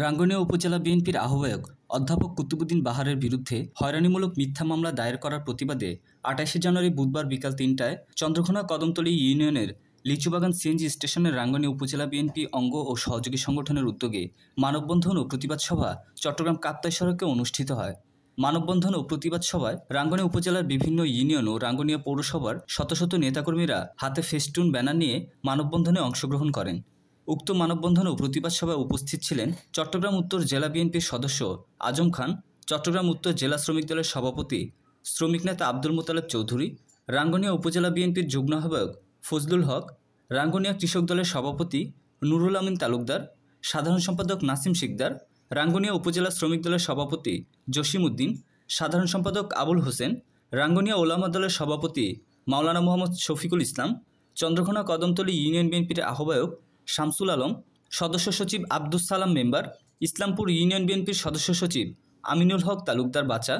রাঙ্গুনিয়া উপজেলা বিএনপির আহ্বায়ক অধ্যাপক কুতুবুদ্দিন বাহারের বিরুদ্ধে হয়রানিমূলক মিথ্যা মামলা দায়ের করার প্রতিবাদে ২৮ জানুয়ারি বুধবার বিকাল ৩টায় চন্দ্রঘোনা কদমতলী ইউনিয়নের লিচুবাগান সিএনজি স্টেশনের রাঙ্গুনিয়া উপজেলা বিএনপি অঙ্গ ও সহযোগী সংগঠনের উদ্যোগে মানববন্ধন ও প্রতিবাদ সভা চট্টগ্রাম কাপ্তাই সড়কে অনুষ্ঠিত হয়। মানববন্ধন ও প্রতিবাদ সভায় রাঙ্গুনিয়া উপজেলার বিভিন্ন ইউনিয়ন ও রাঙ্গুনিয়া পৌরসভার শত শত নেতাকর্মীরা হাতে ফেস্টুন ব্যানার নিয়ে মানববন্ধনে অংশগ্রহণ করেন। উক্ত মানববন্ধন ও প্রতিবাদ সভায় উপস্থিত ছিলেন চট্টগ্রাম উত্তর জেলা বিএনপির সদস্য আজম খান, চট্টগ্রাম উত্তর জেলা শ্রমিক দলের সভাপতি শ্রমিক নেতা আব্দুল মোতালেব চৌধুরী, রাঙ্গুনিয়া উপজেলা বিএনপির যুগ্ম আহ্বায়ক ফজলুল হক, রাঙ্গুনিয়া কৃষক দলের সভাপতি নুরুল আমিন তালুকদার, সাধারণ সম্পাদক নাসিম শিকদার, রাঙ্গুনিয়া উপজেলা শ্রমিক দলের সভাপতি জসিম উদ্দিন, সাধারণ সম্পাদক আবুল হোসেন, রাঙ্গুনিয়া ওলামা দলের সভাপতি মাওলানা মোহাম্মদ শফিকুল ইসলাম, চন্দ্রঘোনা কদমতলী ইউনিয়ন বিএনপির আহ্বায়ক শামসুল আলম, সদস্য সচিব আব্দুস সালাম মেম্বার, ইসলামপুর ইউনিয়ন বিএনপির সদস্য সচিব আমিনুল হক তালুকদার বাচা,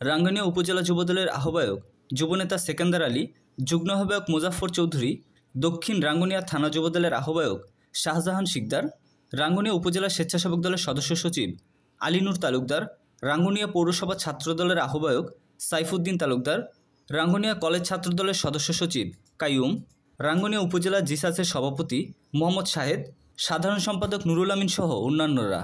রাঙ্গুনিয়া উপজেলা যুবদলের আহ্বায়ক যুবনেতা সেকেন্দার আলী, যুগ্ম আহ্বায়ক মুজাফফর চৌধুরী, দক্ষিণ রাঙ্গুনিয়া থানা যুবদলের আহ্বায়ক শাহজাহান শিকদার, রাঙ্গুনিয়া উপজেলা স্বেচ্ছাসেবক দলের সদস্য সচিব আলীনুর তালুকদার, রাঙ্গুনিয়া পৌরসভা ছাত্রদলের আহ্বায়ক সাইফুদ্দিন তালুকদার, রাঙ্গুনিয়া কলেজ ছাত্রদলের সদস্য সচিব কাইয়ুম, রাঙ্গুনিয়া উপজেলা জিসাসের সভাপতি মোহাম্মদ শাহেদ, সাধারণ সম্পাদক নুরুল আমিন সহ অন্যান্যরা।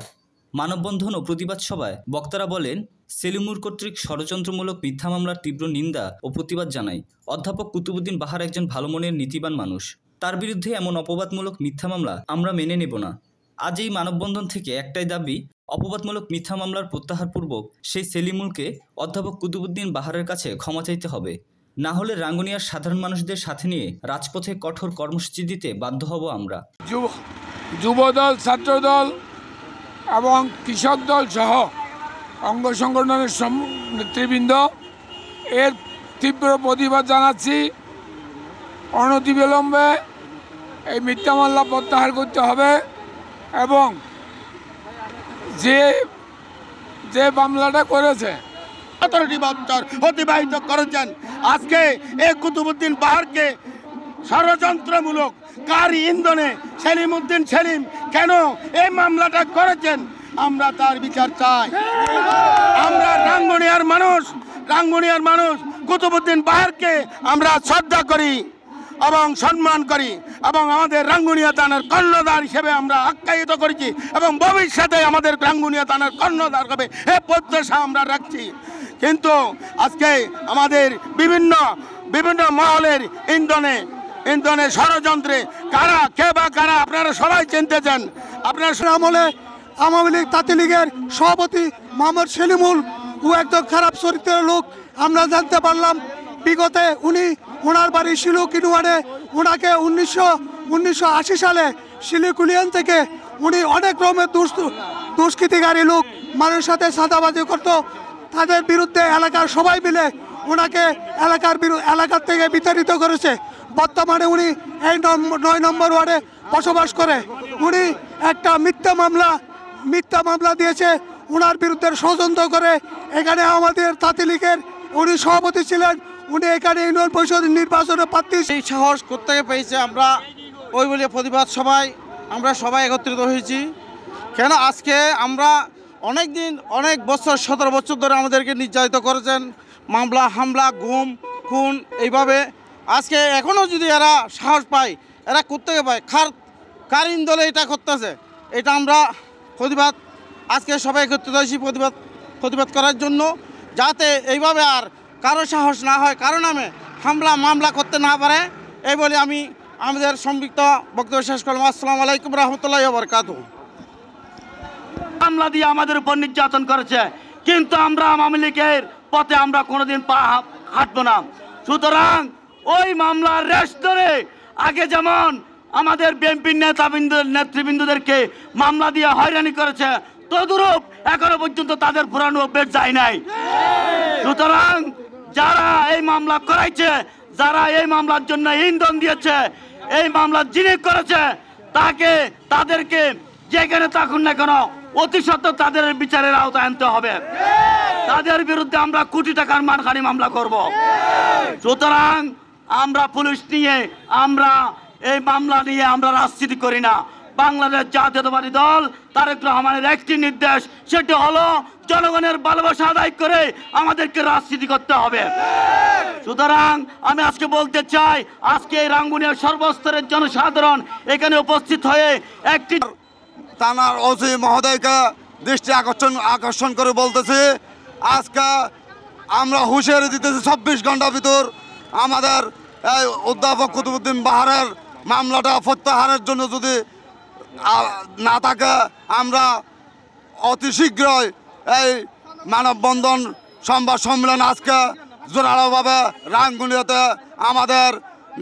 মানববন্ধন ও প্রতিবাদ সভায় বক্তারা বলেন, সেলিমুর কর্তৃক ষড়যন্ত্রমূলক মিথ্যা মামলার তীব্র নিন্দা ও প্রতিবাদ জানাই। অধ্যাপক কুতুবুদ্দিন বাহার একজন ভালো মনের নীতিবান মানুষ, তার বিরুদ্ধে এমন অপবাদমূলক মিথ্যা মামলা আমরা মেনে নেব না। আজ এই মানববন্ধন থেকে একটাই দাবি, অপবাদমূলক মিথ্যা মামলার প্রত্যাহারপূর্বক সেই সেলিমুরকে অধ্যাপক কুতুবুদ্দিন বাহারের কাছে ক্ষমা চাইতে হবে, না হলে রাঙ্গুনিয়ার সাধারণ মানুষদের সাথে নিয়ে রাজপথে কঠোর কর্মসূচি দিতে বাধ্য হব আমরা। যুবদল, ছাত্রদল এবং কৃষক দল সহ অঙ্গ সংগঠনের নেতৃবৃন্দ এর তীব্র প্রতিবাদ জানাচ্ছি। অনতিবিলম্বে এই মিথ্যা মামলা প্রত্যাহার করতে হবে এবং যে মামলাটা করেছে বছর অতিবাহিত করেছেন, আজকে এই কুতুবুদ্দিন বাহারকে ষড়যন্ত্রমূলক কার ইন্ধনে সেলিমউদ্দিন সেলিম কেন এই মামলাটা করেছেন, আমরা তার বিচার চাই। আমরা রাঙ্গুনিয়ার মানুষ কুতুবুদ্দিন বাহারকে আমরা শ্রদ্ধা করি এবং সম্মান করি এবং আমাদের রাঙ্গুনিয়া থানার কর্ণধার হিসেবে আমরা আখ্যায়িত করেছি এবং ভবিষ্যতে আমাদের রাঙ্গুনিয়া থানার কর্ণধার হবে এ প্রত্যাশা আমরা রাখছি। কিন্তু আজকে আমাদের বিভিন্ন মহলের ইন্ধনে ষড়যন্ত্রে কারা কে বা কারা আপনারা সবাই চিনতেছেন। আপনার আমলে আওয়ামী লীগ তাঁতি লীগের সভাপতি মোহাম্মদ সেলিমুল ও একদম খারাপ চরিত্রের লোক আমরা জানতে পারলাম। বিগতে ওনার বাড়ি শিলুকিনুয়ারে ওনাকে 1980 সালে শিলিকুলিয়ান থেকে উনি অনেক রকমের দুষ্কৃতিকারী লোক মানুষের সাথে চাঁদাবাজি করতো, তাদের বিরুদ্ধে এলাকার সবাই মিলে ওনাকে এলাকার থেকে বিতাড়িত করেছে। বর্তমানে উনি এই 9 নম্বর ওয়ার্ডে বসবাস করে। উনি একটা মিথ্যা মামলা দিয়েছে, ওনার বিরুদ্ধে ষড়যন্ত্র করে এখানে আমাদের তাঁতি লীগের উনি সভাপতি ছিলেন, উনি এখানে ইউনিয়ন পরিষদ নির্বাচনে প্রার্থী। এই সাহস কোত্থেকে পেয়েছে? আমরা ওই বলে প্রতিবাদ সভায় আমরা সবাই একত্রিত হয়েছি। কেন আজকে আমরা অনেক বছর 17 বছর ধরে আমাদেরকে নির্যাতিত করেছেন, মামলা হামলা গুম খুন এইভাবে। আজকে এখনও যদি এরা সাহস পায়, এরা কোত্থেকে পায়, কার ইন্ধনে এটা করতেছে, এটা আমরা প্রতিবাদ আজকে সবাই একত্রিত হয়েছি প্রতিবাদ করার জন্য, যাতে এইভাবে আর কারো সাহস না হয়, কারো নামে মামলা করতে না পারে। এই বলে আমি আমাদের সংক্ষিপ্ত বক্তব্য শেষ করলাম। আসসালামু আলাইকুম রহমতুল্লাহি ওয়া বারাকাতুহু। মামলা দিয়ে আমাদের উপর নির্যাতন করেছে, কিন্তু আমরা আওয়ামী লীগের পথে আমরা কোনোদিন পা হাঁটবো না। সুতরাং ওই মামলার রেশ ধরে আগে যেমন আমাদের বিএনপির নেতৃবৃন্দদেরকে মামলা দিয়ে হয়রানি করেছে, তদুরূপ এখনো পর্যন্ত তাদের পুরানো অভ্যেস যায় নাই। সুতরাং যারা এই মামলা করাইছে, যারা এই মামলার জন্য ইন্ধন দিয়েছে, এই মামলা যিনি করেছে তাদেরকে যেখানে থাকুন না কেন অতি সত্ত্বর তাদের বিচারের আওতায় আনতে হবে। তাদের বিরুদ্ধে আমরা কোটি টাকার মানহানি মামলা করব। সুতরাং আমরা পুলিশ নিয়ে আমরা এই মামলা নিয়ে আমরা রাজনীতি করি না, বাংলাদেশ জাতীয়তাবাদী দল তারেক রহমানের একটি নির্দেশ, সেটি হলো জনগণের ভালোবাসা আদায় করে আমাদেরকে রাজনীতি করতে হবে। সুতরাং আমি আজকে বলতে চাই, আজকে এই রাঙ্গুনিয়ার সর্বস্তরের জনসাধারণ এখানে উপস্থিত হয়ে একটি থানার ওসি মহোদয়কে দৃষ্টি আকর্ষণ করে বলতেছি, আজকে আমরা হুঁশিয়ারি দিতেছি 24 ঘন্টার ভিতর আমাদের এই অধ্যাপক কুতুবুদ্দিন বাহারের মামলাটা প্রত্যাহারের জন্য যদি না থাকে, আমরা অতি শীঘ্রই এই মানববন্ধন সংবাদ সম্মেলন আজকে জোরালোভাবে রাঙ্গুনিয়াতে আমাদের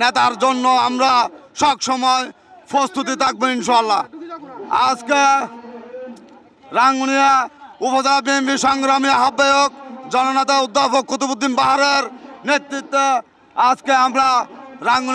নেতার জন্য আমরা সবসময় প্রস্তুতি থাকবো ইনশাল্লাহ। আজকে রাঙ্গুনিয়া উপজেলা বিএনপি সংগ্রামী আহ্বায়ক জননেতা অধ্যাপক কুতুবুদ্দিন বাহারের নেতৃত্বে আজকে আমরা রাঙ্গুনিয়া